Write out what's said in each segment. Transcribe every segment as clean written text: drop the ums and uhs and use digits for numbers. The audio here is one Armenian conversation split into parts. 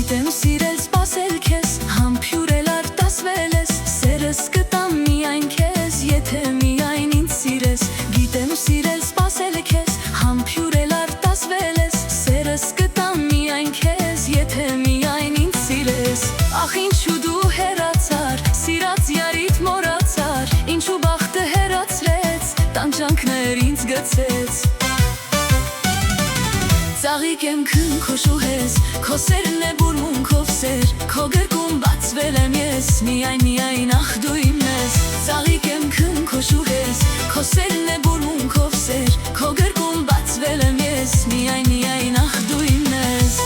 Գիտեմ սիրել սպասել քեզ, համբուրել արտասվել ես, սերս կտամ միայն քեզ, եթե միայն ինձ սիրես։ Գիտեմ սիրել սպասել քեզ, համբուրել արտասվել ես, սերս կտամ միայն քեզ, եթե միայն ինձ սիրես։ Ախ ինչու դու հեռացար, սիրած յարիդ մոռացար, ինչու բախտը հեռացրեց, տանջանքներ ինձ գցեց։ Ծաղիկ եմ քն քո շուհես, քո սերն է բուրմունքով սեր, քո գրկում բացվել եմ ես, միայն ախ դու իմն ես։ Ծաղիկ եմ քն քո շուհես, քո սերն է բուրմունքով սեր, քո գրկում բացվել եմ ես, միայն ախ դու իմն ես։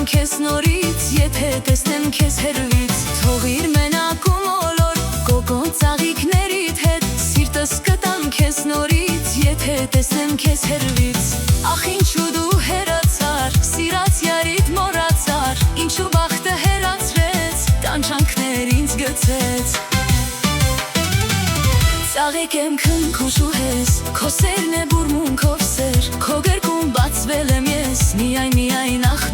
Քեզ նորից, եթե տեսնեմ քեզ հեռվից, թողիր մենակում ոլոր, գոգոն ծաղիկներիդ հետ, սիրտս կտամ քեզ նորից, եթե տեսնեմ քեզ հեռվից։ Ախ ինչու դու հեռացար, սիրած յարիդ մոռացար, ինչու բախտը հեռացրեց, տանջանքներ ինձ գցեց։ Ծաղիկ եմ քն քո շուհես, քո սերն է բուրմունքով սեր, քո գրկում բացվել եմ ես, միայն ախ